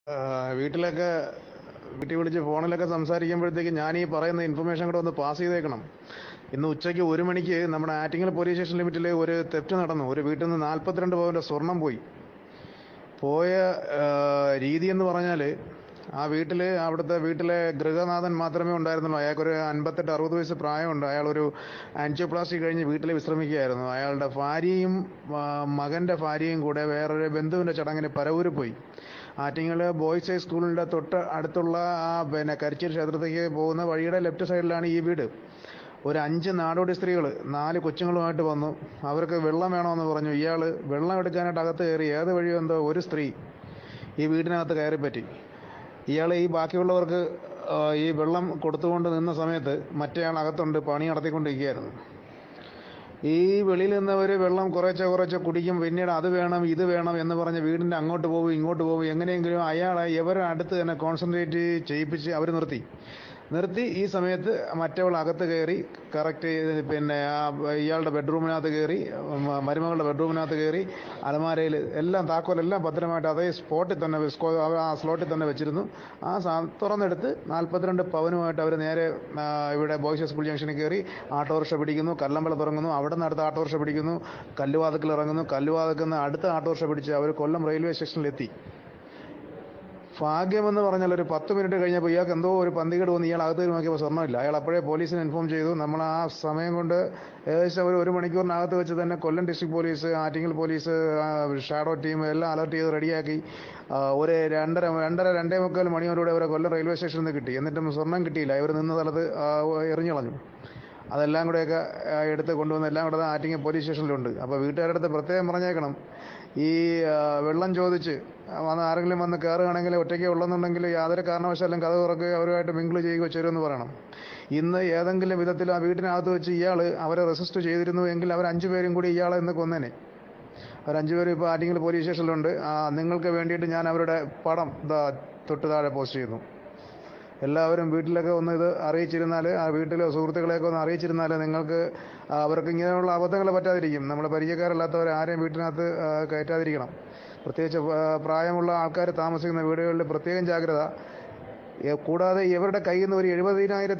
വീട്ടിലൊക്കെ വീട്ടിൽ വിളിച്ച് ഫോണിലൊക്കെ സംസാരിക്കുമ്പോഴത്തേക്ക് ഞാൻ ഈ പറയുന്ന ഇൻഫർമേഷൻ കൂടെ ഒന്ന് പാസ് ചെയ്തേക്കണം. ഇന്ന് ഉച്ചയ്ക്ക് 1 മണിക്ക് നമ്മുടെ ആറ്റിങ്ങൽ പോലീസ് സ്റ്റേഷൻ ലിമിറ്റിൽ ഒരു തെറ്റ് നടന്നു. ഒരു വീട്ടിൽ നിന്ന് 42 പവൻ്റെ സ്വർണം പോയി. പോയ രീതി എന്ന് പറഞ്ഞാൽ അവിടുത്തെ വീട്ടിലെ ഗൃഹനാഥൻ മാത്രമേ ഉണ്ടായിരുന്നുള്ളൂ. അയാൾക്കൊരു 58-60 വയസ്സ് പ്രായമുണ്ട്. അയാളൊരു ആൻജിയോപ്ലാസ്റ്റി കഴിഞ്ഞ് വീട്ടിൽ വിശ്രമിക്കുകയായിരുന്നു. അയാളുടെ ഭാര്യയും മകൻ്റെ ഭാര്യയും കൂടെ വേറൊരു ബന്ധുവിൻ്റെ ചടങ്ങിന് പരവൂര് പോയി. ആറ്റിങ്ങൽ ബോയ്സ് ഹൈ സ്കൂളിൻ്റെ തൊട്ട് അടുത്തുള്ള കരിച്ചേരി ക്ഷേത്രത്തേക്ക് പോകുന്ന വഴിയുടെ ലെഫ്റ്റ് സൈഡിലാണ് ഈ വീട്. ഒരു 5 നാടോടി സ്ത്രീകൾ 4 കൊച്ചുങ്ങളുമായിട്ട് വന്നു. അവർക്ക് വെള്ളം വേണമെന്ന് പറഞ്ഞു. ഇയാൾ വെള്ളം എടുക്കാനായിട്ട് അകത്ത് കയറി. ഏത് വഴിയോ എന്തോ ഒരു സ്ത്രീ ഈ വീടിനകത്ത് കയറിപ്പറ്റി. ഇയാൾ ഈ ബാക്കിയുള്ളവർക്ക് ഈ വെള്ളം കൊടുത്തുകൊണ്ട് നിന്ന സമയത്ത് മറ്റേയാൾ അകത്തുണ്ട് പണി നടത്തിക്കൊണ്ടിരിക്കുകയായിരുന്നു. ഈ വെളിയിൽ നിന്നവർ വെള്ളം കുറേശ്ശെ കുടിക്കും. പിന്നീട് അത് വേണം ഇത് വേണം എന്ന് പറഞ്ഞ് വീടിൻ്റെ അങ്ങോട്ട് പോകും ഇങ്ങോട്ട് പോകും. എങ്ങനെയെങ്കിലും അയാളെ ഇവരുടെ അടുത്ത് തന്നെ കോൺസെൻട്രേറ്റ് ചെയ്യിപ്പിച്ച് അവർ നിർത്തി. ഈ സമയത്ത് മറ്റവൾ അകത്ത് കയറി കറക്റ്റ് ഇയാളുടെ ബെഡ്റൂമിനകത്ത് കയറി, മരുമകളുടെ ബെഡ്റൂമിനകത്ത് കയറി. അലമാരയിൽ എല്ലാം താക്കോലെല്ലാം ഭദ്രമായിട്ട് അതേ സ്പോട്ടിൽ തന്നെ ആ സ്ലോട്ടിൽ തന്നെ വെച്ചിരുന്നു. തുറന്നെടുത്ത് 42 പവനുമായിട്ട് അവർ നേരെ ഇവിടെ ബോയ്സ് സ്കൂൾ ജംഗ്ഷനിൽ കയറി ആട്ടോറിക്ഷ പിടിക്കുന്നു. കല്ലമ്പലത്ത് ഇറങ്ങുന്നു. അവിടെ നിന്ന് അടുത്ത ആട്ടോറിക്ഷ പിടിക്കുന്നു. കല്ലുവാതക്കിൽ ഇറങ്ങുന്നു. കല്ലുവാതക്കിൽ നിന്ന് അടുത്ത ആട്ടോറിക്ഷ പിടിച്ച് അവർ കൊല്ലം റെയിൽവേ സ്റ്റേഷനിലെത്തി. ഭാഗ്യമെന്ന് പറഞ്ഞാൽ ഒരു 10 മിനിറ്റ് കഴിഞ്ഞപ്പോൾ ഇയാൾക്ക് എന്തോ ഒരു പന്തികേട് തോന്നി. ഇയാൾ അകത്ത് നോക്കിയപ്പോൾ സ്വർണ്ണമില്ല. അയാൾ അപ്പോഴേ പോലീസിനെ ഇൻഫോം ചെയ്തു. നമ്മൾ ആ സമയം കൊണ്ട് ഏകദേശം ഒരു മണിക്കൂറിനകത്ത് വെച്ച് തന്നെ Kollam district police, Attingal police, shadow team എല്ലാം അലർട്ട് ചെയ്ത് റെഡിയാക്കി. ഒരു 2:30 മണിയോടുകൂടെ അവരെ കൊല്ലം റെയിൽവേ സ്റ്റേഷനിൽ നിന്ന് കിട്ടി. എന്നിട്ടും സ്വർണം കിട്ടിയില്ല. ഇവർ നിന്ന സ്ഥലത്ത് എറിഞ്ഞു കളഞ്ഞു. അതെല്ലാം കൂടെയൊക്കെ എടുത്ത് കൊണ്ടുവന്ന് എല്ലാം കൂടെ ആറ്റിങ്ങൽ പോലീസ് സ്റ്റേഷനിലുണ്ട്. അപ്പോൾ വീട്ടുകാരുടെ അടുത്ത് പ്രത്യേകം പറഞ്ഞേക്കണം, ഈ വെള്ളം ചോദിച്ച് ആരെങ്കിലും വന്ന് കയറുകയാണെങ്കിൽ ഒറ്റയ്ക്ക് ഉള്ളെന്നുണ്ടെങ്കിൽ യാതൊരു കാരണവശാലും കഥ തുറക്കുകയോ അവരുമായിട്ട് മിങ്കിൾ ചെയ്യുകയോ ചെയ്യുമെന്ന് പറയണം. ഇന്ന് ഏതെങ്കിലും വിധത്തിൽ ആ വീട്ടിനകത്ത് വെച്ച് ഇയാൾ അവരെ റെസിസ്റ്റ് ചെയ്തിരുന്നു എങ്കിൽ അവർ 5 പേരും കൂടി ഇയാളെ ഇന്ന് കൊന്നേനെ. അവർ 5 പേരും ഇപ്പോൾ ആറ്റിങ്ങൽ പോലീസ് സ്റ്റേഷനിലുണ്ട്. നിങ്ങൾക്ക് വേണ്ടിയിട്ട് ഞാൻ അവരുടെ പടം തൊട്ട് താഴെ പോസ്റ്റ് ചെയ്യുന്നു. എല്ലാവരും വീട്ടിലൊക്കെ ഒന്ന് ഇത് അറിയിച്ചിരുന്നാൽ, ആ വീട്ടിലെ സുഹൃത്തുക്കളെയൊക്കെ ഒന്ന് അറിയിച്ചിരുന്നാൽ നിങ്ങൾക്ക് അവർക്ക് ഇങ്ങനെയുള്ള അബദ്ധങ്ങൾ പറ്റാതിരിക്കും. നമ്മൾ പരിചയക്കാരല്ലാത്തവരെ ആരെയും വീട്ടിനകത്ത് കയറ്റാതിരിക്കണം. പ്രത്യേകിച്ച് പ്രായമുള്ള ആൾക്കാർ താമസിക്കുന്ന വീടുകളിൽ പ്രത്യേകം ജാഗ്രത. കൂടാതെ ഇവരുടെ കയ്യിൽ നിന്ന് ഒരു 70,000